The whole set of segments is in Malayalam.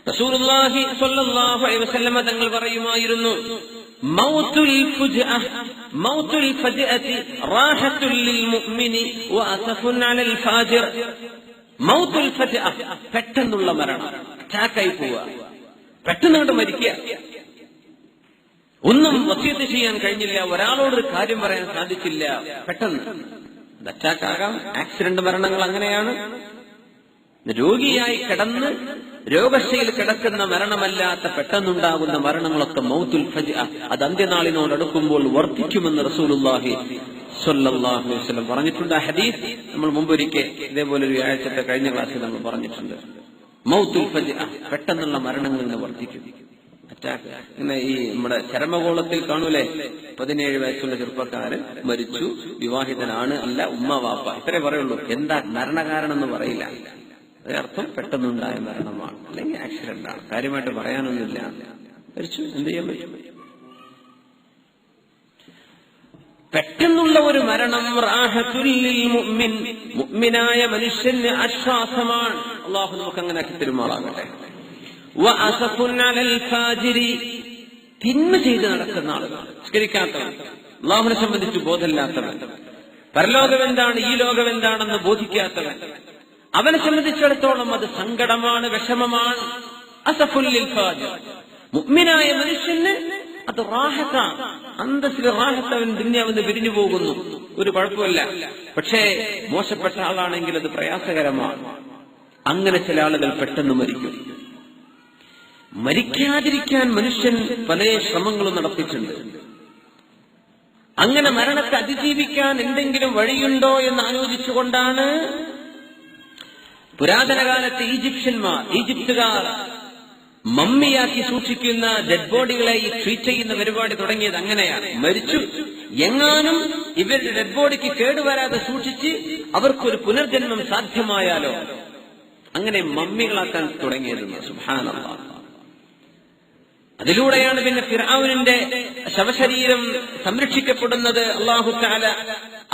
റസൂലുള്ളാഹി സ്വല്ലല്ലാഹു അലൈഹി വസല്ലം തങ്ങൾ പറയുമായിരുന്നു, മൗത്തുൽ ഫജ്അതി റാഹത്തുൽ ലിൽ മുഅ്മിനി വഅസഫുൻ അലൽ ഫാജിർ. മൗത്തുൽ ഫജ്അ, പെട്ടെന്നുള്ള മരണം, അറ്റാക്കായി പോവുക, പെട്ടെന്ന് മരിക്കുക. ഒന്നും വസിയത്ത് ചെയ്യാൻ കഴിഞ്ഞില്ല, ഒരാളോടൊരു കാര്യം പറയാൻ സാധിച്ചില്ല, പെട്ടെന്ന് അറ്റാക്ക് ആകാം. ആക്സിഡന്റ് മരണങ്ങൾ അങ്ങനെയാണ്. രോഗിയായി കിടന്ന് രോഗശയിൽ കിടക്കുന്ന മരണമല്ലാത്ത പെട്ടെന്നുണ്ടാകുന്ന മരണങ്ങളൊക്കെ മൗത്തുൽ ഫജ്അ, അത് അന്ത്യനാളിനോടടുക്കുമ്പോൾ വർദ്ധിക്കുമെന്ന് റസൂലുള്ളാഹി സ്വല്ലല്ലാഹു അലൈഹി വസല്ലം പറഞ്ഞിട്ടുണ്ട്. ആ ഹദീസ് നമ്മൾ മുമ്പൊരിക്കൽ ഇതേപോലെ ഒരു ആഴ്ചത്തെ കഴിഞ്ഞ ക്ലാസ്സിൽ നമ്മൾ പറഞ്ഞിട്ടുണ്ട്. മൗത്തുൽ ഫജ്അ, പെട്ടെന്നുള്ള മരണങ്ങൾ ഇങ്ങനെ വർദ്ധിക്കും. അറ്റാക്ക് ഇങ്ങനെ ഈ നമ്മുടെ ചരമകോളത്തിൽ കാണൂലേ, 17 വയസ്സുള്ള ചെറുപ്പക്കാരൻ മരിച്ചു, വിവാഹിതനാണ്, അല്ല ഉമ്മ വാപ്പ, ഇത്രേ പറയുള്ളൂ. എന്താ മരണകാരണം എന്ന് പറയില്ല. അതർത്ഥം പെട്ടെന്നുണ്ടായ മരണമാണ്, അല്ലെങ്കിൽ ആക്സിഡന്റ് ആണ്, കാര്യമായിട്ട് പറയാനൊന്നുമില്ല. മരിച്ചു, എന്ത് ചെയ്യാൻ പറ്റും? പെട്ടെന്നുള്ള ഒരു മരണം റാഹത്തുൽ ലിൽ മുഅ്മിൻ, മുഅ്മിനായ മനുഷ്യന് ആശ്വാസമാണ്. അല്ലാഹു നമുക്ക് അങ്ങനെ ആക്കി തരുമാറാകട്ടെ. വഅസഫുൻ അലൽ ഫാജിരി, തിന്മ ചെയ്ത് നടക്കുന്ന ആളുകൾ, നിസ്കരിക്കാത്തവൻ, അല്ലാഹുവിനെ സംബന്ധിച്ച് ബോധമില്ലാത്തവൻ, പരലോകം എന്താണ് ഈ ലോകം എന്താണെന്ന് ബോധിക്കാത്തവൻ, അവനെ സംബന്ധിച്ചിടത്തോളം അത് സങ്കടമാണ്, വിഷമമാണ്. അസഫുൽ ലിൽ ഫാജിർ, മുഅ്മിനായ മനുഷ്യന് അത് റാഹത്താണ്, അന്തസ്സിൽ റാഹത്ത്. അവൻ ദുനിയാവിന്ന് പിരിഞ്ഞു പോകുന്നു, ഒരു കുഴപ്പമില്ല. പക്ഷേ മോശപ്പെട്ട ആളാണെങ്കിൽ അത് പ്രയാസകരമാണ്. അങ്ങനെ ചില ആളുകൾ പെട്ടെന്ന് മരിക്കും. മരിക്കാതിരിക്കാൻ മനുഷ്യൻ പല ശ്രമങ്ങളും നടത്തിയിട്ടുണ്ട്. അങ്ങനെ മരണത്തെ അതിജീവിക്കാൻ എന്തെങ്കിലും വഴിയുണ്ടോ എന്ന് ആലോചിച്ചുകൊണ്ടാണ് പുരാതന കാലത്ത് ഈജിപ്തുകാർ മമ്മിയാക്കി സൂക്ഷിക്കുന്ന ഡെഡ് ബോഡികളെ ട്രീറ്റ് ചെയ്യുന്ന പരിപാടി തുടങ്ങിയത്. അങ്ങനെയാണ്. മരിച്ചു എങ്ങാനും ഇവരുടെ ഡെഡ് ബോഡിക്ക് കേടുവരാതെ സൂക്ഷിച്ച് അവർക്കൊരു പുനർജന്മം സാധ്യമായാലോ, അങ്ങനെ മമ്മികളാക്കാൻ തുടങ്ങിയത്. സുബ്ഹാനല്ലാഹ്. അതിലൂടെയാണ് പിന്നെ ഫിർഔനിന്റെ ശവശരീരം സംരക്ഷിക്കപ്പെടുന്നത്. അല്ലാഹു തആല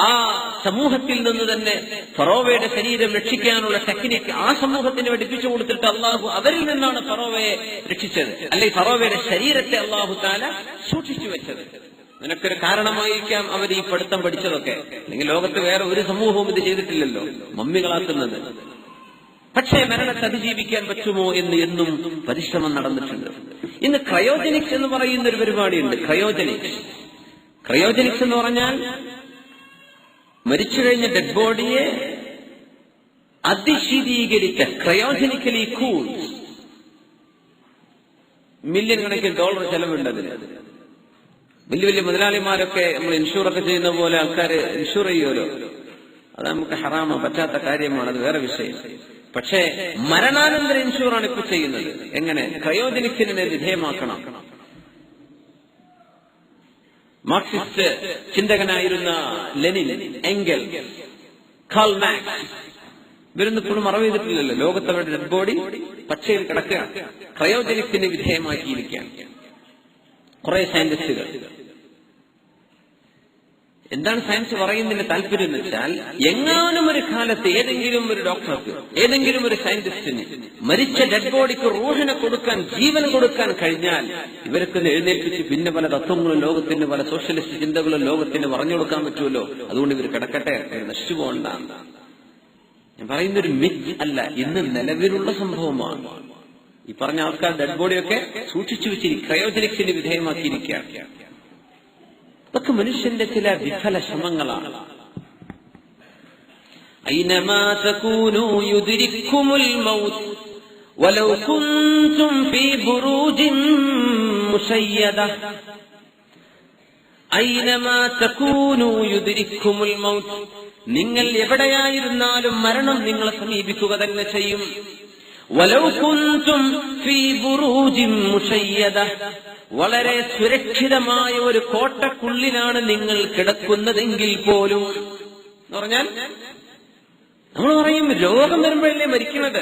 ആ സമൂഹത്തിൽ നിന്ന് തന്നെ ഫറോവയുടെ ശരീരം രക്ഷിക്കാനുള്ള ടെക്നിക്ക് ആ സമൂഹത്തിന് പഠിപ്പിച്ചു കൊടുത്തിട്ട് അല്ലാഹു അവരിൽ നിന്നാണ് ഫറോവയെ രക്ഷിച്ചത്. അല്ലെങ്കിൽ ഫറോവയുടെ ശരീരത്തെ അല്ലാഹു തആല സൂക്ഷിച്ചു വെച്ചത്. നിനക്കൊരു കാരണമായിരിക്കാം അവർ ഈ പഠിത്തം പഠിച്ചതൊക്കെ. അല്ലെങ്കിൽ ലോകത്ത് വേറെ ഒരു സമൂഹവും ഇത് ചെയ്തിട്ടില്ലല്ലോ, മമ്മികളാക്കുന്നത്. പക്ഷേ മരണത്തെ അതിജീവിക്കാൻ പറ്റുമോ എന്ന് എന്നും പരിശ്രമം നടന്നിട്ടുണ്ട്. ഇന്ന് ക്രയോജനിക്സ് എന്ന് പറയുന്ന ഒരു പരിപാടിയുണ്ട്. ക്രയോജനിക്സ് എന്ന് പറഞ്ഞാൽ മരിച്ചു കഴിഞ്ഞ ഡെഡ് ബോഡിയെ അതിശീതീകരിക്കാൻ, ക്രയോജനിക്കലി കൂൾ, മില്യൺ കണക്കിന് ഡോളർ ചെലവുണ്ട് അതിന്. വലിയ വലിയ മുതലാളിമാരൊക്കെ നമ്മൾ ഇൻഷൂറൊക്കെ ചെയ്യുന്ന പോലെ ആൾക്കാർ ഇൻഷൂർ ചെയ്യുമല്ലോ. അത് നമുക്ക് ഹറാമോ, പറ്റാത്ത കാര്യമാണ്, അത് വേറെ വിഷയം. പക്ഷേ മരണാനന്തര ഇൻഷൂറാണ് ഇപ്പൊ ചെയ്യുന്നത്. എങ്ങനെ? ക്രയോജനിക്സിനെ വിധേയമാക്കണം. Marxist ചിന്തകനായിരുന്ന Lenin, Angel, Karl Marx, ഇവരൊന്നും ഇപ്പോഴും മറവ് ചെയ്തിട്ടില്ലല്ലോ. ലോകത്തവരുടെ ഡെഡ് ബോഡി പച്ചയിൽ കിടക്കുക, ക്രയോജനിക്സിന് വിധേയമാക്കിയിരിക്കാൻ കുറെ സയന്റിസ്റ്റുകൾ. എന്താണ് സയൻസ് പറയുന്നതിന്റെ താല്പര്യം എന്ന് വെച്ചാൽ, എങ്ങാനും ഒരു കാലത്ത് ഏതെങ്കിലും ഒരു ഡോക്ടർക്ക്, ഏതെങ്കിലും ഒരു സയന്റിസ്റ്റിന് മരിച്ച ഡെഡ് ബോഡിക്ക് റൂഹിനെ കൊടുക്കാൻ, ജീവൻ കൊടുക്കാൻ കഴിഞ്ഞാൽ ഇവർക്ക് എഴുന്നേൽപ്പിച്ച് പിന്നെ പല തത്വങ്ങളും ലോകത്തിന്, പല സോഷ്യലിസ്റ്റ് ചിന്തകളും ലോകത്തിന് പറഞ്ഞു കൊടുക്കാൻ പറ്റുമല്ലോ. അതുകൊണ്ട് ഇവർ കിടക്കട്ടെ, നശിച്ചു പോകണ്ട. ഞാൻ പറയുന്നൊരു മിത്ത് അല്ല, ഇന്ന് നിലവിലുള്ള സംഭവമാണ്. ഈ പറഞ്ഞ ആൾക്കാർ ഡെഡ് ബോഡിയൊക്കെ സൂക്ഷിച്ചു വെച്ചിരിക്കും, ക്രയോജനിക്സിന് വിധേയമാക്കിയിരിക്കുകയാണ്. ഇതൊക്കെ മനുഷ്യന്റെ ചില വിഫല ശ്രമങ്ങളാണ്. ഐനമാ തകൂനൂ യുദ്രിക്കുമുൽ മൗത്ത് വലൗ കുൻതും ഫീ ബുറൂജിൻ മുശയ്യദ. ഐനമാ തകൂനൂ യുദ്രിക്കുമുൽ മൗത്ത്, നിങ്ങൾ എവിടെയായിരുന്നാലും മരണം നിങ്ങളെ സമീപിക്കുക തന്നെ ചെയ്യും. വലൗ കുൻതും ഫീ ബുറൂജിൻ മുശയ്യദ, വളരെ സുരക്ഷിതമായ ഒരു കോട്ടക്കുള്ളിലാണ് നിങ്ങൾ കിടക്കുന്നതെങ്കിൽ പോലും. എന്ന് പറഞ്ഞാൽ നമ്മൾ പറയും രോഗം വരുമ്പോഴല്ലേ മരിക്കുന്നത്.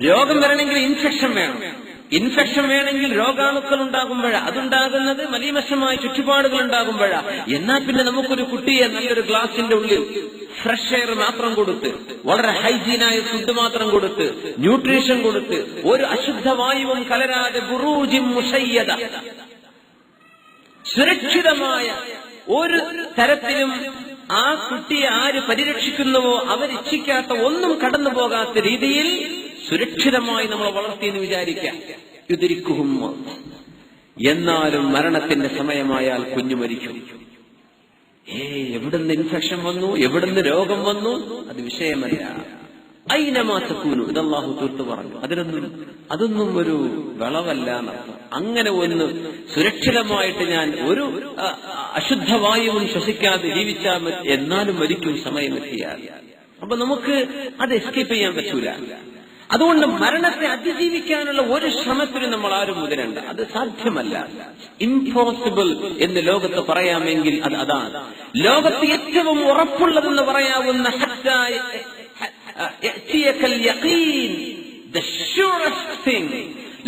രോഗം വരണമെങ്കിൽ ഇൻഫെക്ഷൻ വേണം. ഇൻഫെക്ഷൻ വേണമെങ്കിൽ രോഗാണുക്കൾ ഉണ്ടാകുമ്പോഴാ, അതുണ്ടാകുന്നത് മലീമസമായ ചുറ്റുപാടുകൾ ഉണ്ടാകുമ്പോഴാ. എന്നാൽ പിന്നെ നമുക്കൊരു കുട്ടിയെ നല്ലൊരു ഗ്ലാസിന്റെ ഉള്ളിൽ ഫ്രഷ് എയർ മാത്രം കൊടുത്ത്, വളരെ ഹൈജീനായ ഫുഡ് മാത്രം കൊടുത്ത്, ന്യൂട്രീഷൻ കൊടുത്ത്, ഒരു അശുദ്ധ വായുവും കലരാതെ ബുറൂജിൻ മുശയ്യദ, സുരക്ഷിതമായ ഒരു തരത്തിലും ആ കുട്ടിയെ ആര് പരിരക്ഷിക്കുന്നുവോ അവരിച്ഛിക്കാത്ത ഒന്നും കടന്നു പോകാത്ത രീതിയിൽ സുരക്ഷിതമായി നമ്മൾ വളർത്തിയെന്ന് വിചാരിക്കാം. യുദ്രിക്കുഹും, എന്നാലും മരണത്തിന്റെ സമയമായാൽ കുഞ്ഞു മരിക്കും. എവിടുന്ന് ഇൻഫെക്ഷൻ വന്നു, എവിടുന്ന് രോഗം വന്നു, അത് വിഷയമല്ല. ഐനമാ തകൂനു, ഇത് അല്ലാഹു തീർത്തു പറഞ്ഞു. അതൊന്നും ഒരു വിളവല്ല എന്നർത്ഥം. അങ്ങനെ ഒന്ന് സുരക്ഷിതമായിട്ട് ഞാൻ ഒരു അശുദ്ധവായുവും ശ്വസിക്കാതെ ജീവിച്ചാൽ എന്നാലും മരിക്കും സമയമെത്തിയാൽ. അപ്പൊ നമുക്ക് അത് എസ്കേപ്പ് ചെയ്യാൻ പറ്റൂല. അതുകൊണ്ട് മരണത്തെ അതിജീവിക്കാനുള്ള ഒരു ശ്രമത്തിന് നമ്മൾ ആരും മുതിരണ്ട. അത് സാധ്യമല്ല, ഇംപോസിബിൾ എന്ന് ലോകത്ത് പറയാമെങ്കിൽ അത് അതാണ്. ലോകത്ത് ഏറ്റവും ഉറപ്പുള്ളതെന്ന് പറയാവുന്ന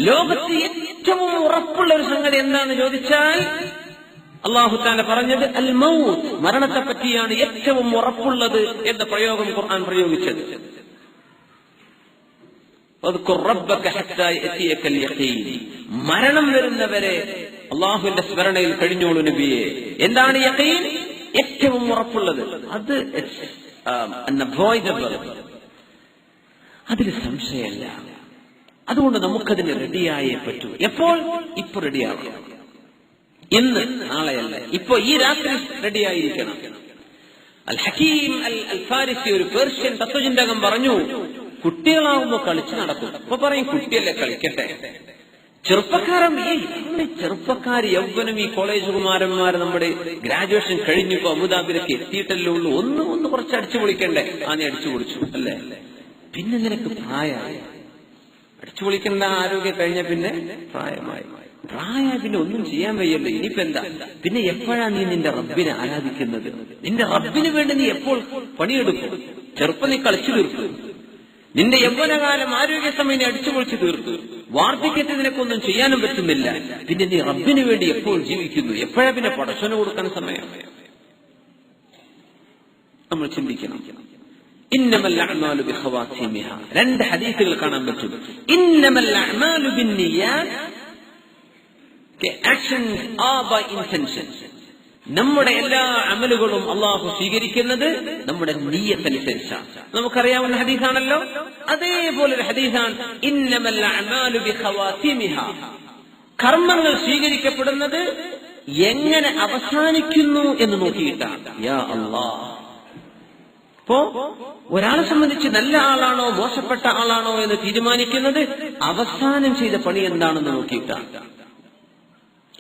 ലോകത്ത് ഏറ്റവും ഉറപ്പുള്ള ഒരു സംഗതി എന്താണെന്ന് ചോദിച്ചാൽ അല്ലാഹു തആല പറഞ്ഞത് അൽ മൗത്ത്, മരണത്തെ പറ്റിയാണ് ഏറ്റവും ഉറപ്പുള്ളത് എന്ന പ്രയോഗം ഖുർആൻ പ്രയോഗിച്ചത്. മരണം വരുന്നവരെ അള്ളാഹുവിന്റെ സ്മരണയിൽ കഴിഞ്ഞോളൂ നബിയെ. എന്താണ് യഖീൻ? ഏറ്റവും ഉറപ്പുള്ളത്. അത് അൺഅവോയ്ഡബിൾ, അതിൽ സംശയമല്ല. അതുകൊണ്ട് നമുക്കതിന് റെഡിയായേ പറ്റൂ. എപ്പോൾ? ഇപ്പൊ റെഡിയാവണം. ഇന്ന്, നാളെയല്ല, ഇപ്പൊ ഈ രാത്രി റെഡിയായിരിക്കണം. അൽ ഹക്കീം അൽ ഫാരിസി, ഒരു പേർഷ്യൻ തത്വചിന്തകൻ പറഞ്ഞു, കുട്ടികളാവുമ്പോ കളിച്ചു നടക്കും. അപ്പൊ പറയും കുട്ടിയല്ലേ, കളിക്കട്ടെ. ചെറുപ്പക്കാരൻ, ചെറുപ്പക്കാർ യൗവനം, ഈ കോളേജ് കുമാരന്മാർ നമ്മുടെ ഗ്രാജുവേഷൻ കഴിഞ്ഞിപ്പോ അബുദാബിയിലൊക്കെ എത്തിയിട്ടല്ലേ ഉള്ളൂ. ഒന്ന് കുറച്ച് അടിച്ചു പൊളിക്കണ്ടേ? നീ അടിച്ചു പൊളിച്ചു അല്ലേ? പിന്നെ നിനക്ക് പ്രായമായി. അടിച്ചു പൊളിക്കേണ്ട ആരോഗ്യം കഴിഞ്ഞ പിന്നെ പ്രായമായി പിന്നെ ഒന്നും ചെയ്യാൻ വയ്യല്ലോ. ഇനിയിപ്പോ എന്താ? പിന്നെ എപ്പോഴാ നീ നിന്റെ റബ്ബിനെ ആരാധിക്കുന്നത്? നിന്റെ റബ്ബിന് വേണ്ടി നീ എപ്പോൾ പണിയെടുക്കും? ചെറുപ്പം നീ കളിച്ചു തീർത്തു. നിന്റെ യൗവനകാലം ആരോഗ്യസമയം അടിച്ചു പൊളിച്ചു തീർത്തു. വാർദ്ധക്യത്തിൽ നിനക്കൊന്നും ചെയ്യാനും പറ്റുന്നില്ല. പിന്നെ നീ റബ്ബിന് വേണ്ടി എപ്പോൾ ജീവിക്കുന്നു? എപ്പോഴാ പിന്നെ പടച്ചവന് കൊടുക്കാൻ സമയം? നമ്മൾ ചിന്തിക്കണം. ഇന്നമൽ അഅ്മാലു ബിഖവാതിമിഹാ, രണ്ട് ഹദീസുകൾ കാണാൻ പറ്റും. ഇന്നമൽ അഅ്മാലു ബിന്നിയാത്ത്, ആക്ഷൻസ് ആർ ബൈ ഇന്റൻഷൻസ്. നമ്മുടെ എല്ലാ അമലുകളും അള്ളാഹു സ്വീകരിക്കുന്നത് നമ്മുടെ നിയ്യത്തനുസരിച്ചാണ്. നമുക്കറിയാവുന്ന ഹദീസാണല്ലോ. അതേപോലൊരു ഹദീസാണ് ഇന്നമൽ അഅ്മാലു ബിഖവാതിമിഹാ, കർമ്മങ്ങൾ സ്വീകരിക്കപ്പെടുന്നത് എങ്ങനെ അവസാനിക്കുന്നു എന്ന് നോക്കിയിട്ടാണ്. യാ അല്ലാഹ്, അപ്പോ ഒരാളെ സംബന്ധിച്ച് നല്ല ആളാണോ മോശപ്പെട്ട ആളാണോ എന്ന് തീരുമാനിക്കുന്നത് അവസാനം ചെയ്ത പണി എന്താണെന്ന് നോക്കിയിട്ടാണ്.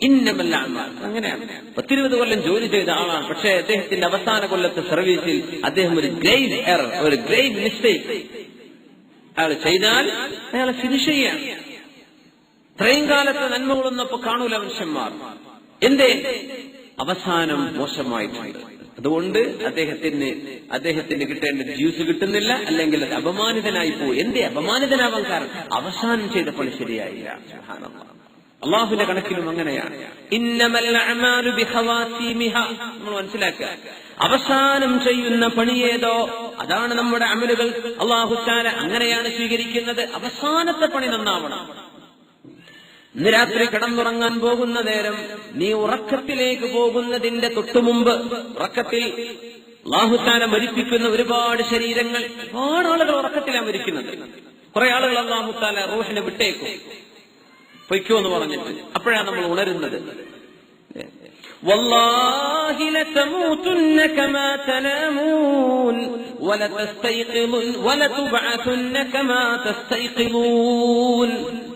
ഇന്നമൽ അഅ്മാൽ, അങ്ങനെയാണ്. 10-20 കൊല്ലം ജോലി ചെയ്ത ആളാണ്, പക്ഷേ അദ്ദേഹത്തിന്റെ അവസാന കൊല്ലത്തെ സർവീസിൽ അദ്ദേഹം ഒരു ഗ്രേവ് എറർ, ഒരു ഗ്രേവ് മിസ്റ്റേക്ക് അയാൾ ചെയ്താൽ അയാളെ ഫിനിഷ് ചെയ്യാം. ഇത്രയും കാലത്തെ നന്മകളൊന്നപ്പോ കാണൂല മനുഷ്യന്മാർ. എന്തേ? അവസാനം മോശമായിട്ടുണ്ട്. അതുകൊണ്ട് അദ്ദേഹത്തിന് കിട്ടേണ്ട ജ്യൂസ് കിട്ടുന്നില്ല, അല്ലെങ്കിൽ അത് അപമാനിതനായി പോയി. എന്തേ അപമാനിതനാവാൻ കാരണം? അവസാനം ചെയ്ത പണി ശരിയായില്ല. സുബ്ഹാനല്ലാഹ്, അള്ളാഹുവിന്റെ കണക്കിലും അങ്ങനെയാണ്. ഇന്നമൽ അഅ്മാലു ബിഖവാതിമിഹാ, നമ്മൾ മനസ്സിലാക്കുക. അവസാനം ചെയ്യുന്ന പണിയേതോ അതാണ് നമ്മുടെ അമലുകൾ. അല്ലാഹു തആല അങ്ങനെയാണ് സ്വീകരിക്കുന്നത്. അവസാനത്തെ പണി നന്നാവണം. ഇന്ന് രാത്രി കിടന്നുറങ്ങാൻ പോകുന്ന നേരം, നീ ഉറക്കത്തിലേക്ക് പോകുന്നതിന്റെ തൊട്ടുമുമ്പ്, ഉറക്കത്തിൽ അല്ലാഹു തആല മരിപ്പിക്കുന്ന ഒരുപാട് ശരീരങ്ങൾ, ഒരുപാട് ആളുകൾ ഉറക്കത്തിലാണ് മരിക്കുന്നത്. കുറെ ആളുകൾ അല്ലാഹു തആല റൂഹിനെ വിട്ടേക്കും, പൊയ്ക്കോ എന്ന് പറഞ്ഞിട്ട്. അപ്പോഴാണ് നമ്മൾ ഉണരുന്നത്. വല്ലാഹി ലതമൂതുന്ന കമാ തനാമൂൻ വലതസ്തൈഖിദുൻ വലതുബഅതുന്ന കമാ തസ്തൈഖിദൂൻ.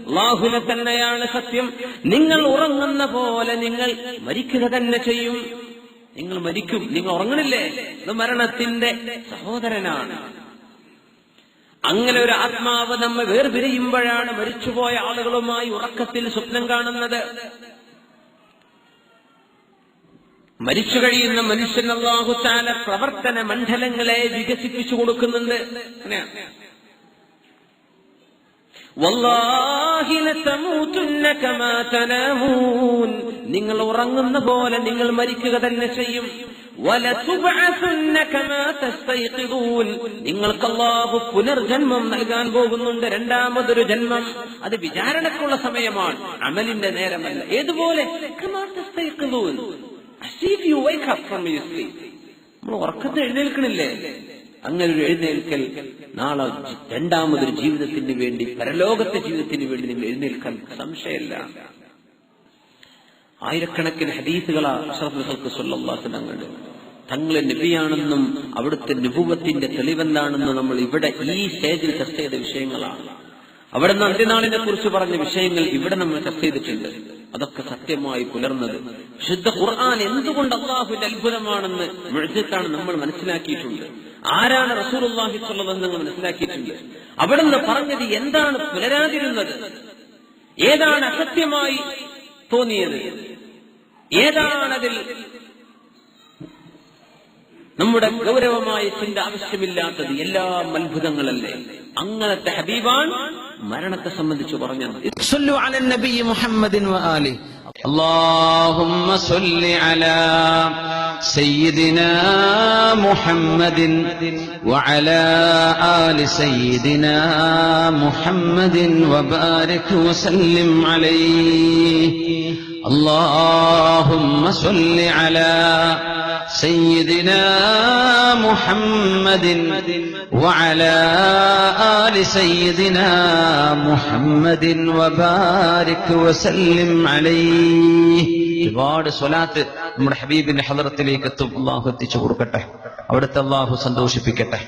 അല്ലാഹുവിനെ തന്നെയാണ് സത്യം, നിങ്ങൾ ഉറങ്ങുന്ന പോലെ നിങ്ങൾ മരിക്കുക തന്നെ ചെയ്യും. നിങ്ങൾ മരിക്കും, നിങ്ങൾ ഉറങ്ങണില്ലേ? ഇത് മരണത്തിന്റെ സഹോദരനാണ്. അങ്ങനെ ഒരു ആത്മാവ് നമ്മെ വേർപിരിയുമ്പോഴാണ് മരിച്ചുപോയ ആളുകളുമായി ഉറക്കത്തിൽ സ്വപ്നം കാണുന്നത്. മരിച്ചു കഴിയുന്ന മനുഷ്യൻ അല്ലാഹു തആല പ്രവർത്തന മണ്ഡലങ്ങളെ വികസിപ്പിച്ചു കൊടുക്കുന്നുണ്ട്. വല്ലാഹി തല്ലാഹി ലതമൂതുന്ന കമാ തനാമൂൻ, നിങ്ങൾ ഉറങ്ങുന്ന പോലെ നിങ്ങൾ മരിക്കുക തന്നെ ചെയ്യും. വലതുബഅസുന്ന കമാ തസ്തൈഖിദൂൻ, നിങ്ങൾക്ക് അല്ലാഹു പുനർജന്മം നൽകാൻ പോകുന്നുണ്ട്, രണ്ടാമതൊരു ജന്മം. അത് വിചാരണക്കുള്ള സമയമാണ്, അമലിന്റെ നേരമല്ല. ഏതുപോലെ? കമാ തസ്തൈഖിദൂൻ, as if you wake up from your sleep. നമ്മൾ ഉറക്കത്തെ എഴുന്നേൽക്കണില്ലേ? അങ്ങനെ ഒരു എഴുന്നേൽക്കൽ നാളെ രണ്ടാമതൊരു ജീവിതത്തിന് വേണ്ടി, പരലോകത്തെ ജീവിതത്തിന് വേണ്ടി നിങ്ങൾ എഴുന്നേൽക്കാൻ സംശയമില്ല. ആയിരക്കണക്കിന് ഹദീസുകളാ അഷ്റഫുൽ ഖൽഖ് സ്വല്ലല്ലാഹു അലൈഹി വസല്ലം തങ്ങളെ നബിയാണെന്നും അവിടുത്തെ നുബുവത്തിന്റെ തെളിവെന്താണെന്നും നമ്മൾ ഇവിടെ ഈ സ്റ്റേജിൽ ചർച്ച ചെയ്ത വിഷയങ്ങളാണ്. അവിടെ നിന്ന് അന്ത്യനാളിനെ കുറിച്ച് പറഞ്ഞ വിഷയങ്ങൾ ഇവിടെ നമ്മൾ ചർച്ച ചെയ്തിട്ടുണ്ട്. അതൊക്കെ സത്യമായി പുലർന്നത് വിശുദ്ധ ഖുർആൻ എന്തുകൊണ്ട് അല്ലാഹുവിന്റെ അത്ഭുതമാണെന്ന് മുഅ്ജിസാണ് നമ്മൾ മനസ്സിലാക്കിയിട്ടുണ്ട്. ആരാണ് റസൂലുള്ളാഹി സ്വല്ലല്ലാഹു അലൈഹി വസല്ലം മനസ്സിലാക്കിയിട്ടുണ്ട്. അവിടെ നിന്ന് പറഞ്ഞത് എന്താണ് പുലരാതിരുന്നത്, ഏതാണ് അസത്യമായി തോന്നിയത്, ഏതാണതിൽ നമ്മുടെ ഗൗരവമായ ചിന്ത ആവശ്യമില്ലാത്തത്, എല്ലാം അത്ഭുതങ്ങളല്ലേ. അങ്ങനത്തെ ഹബീബാൻ മരണത്തെ സംബന്ധിച്ച് പറഞ്ഞത്. صلوا على النبي محمد وآله. اللهم صل على سيدنا محمد وعلى آل سيدنا محمد وبارك وسلم عليه. اللهم صل على سيدنا محمد وعلى آل سيدنا محمد وبارك وسلم عليه. ഒരുപാട് സ്വലാത്ത് നമ്മുടെ ഹബീബിന്റെ ഹളറത്തിലേക്ക് എത്തും. അല്ലാഹു എത്തിച്ചു കൊടുക്കട്ടെ, അവിടുത്തെ അല്ലാഹു സന്തോഷിപ്പിക്കട്ടെ.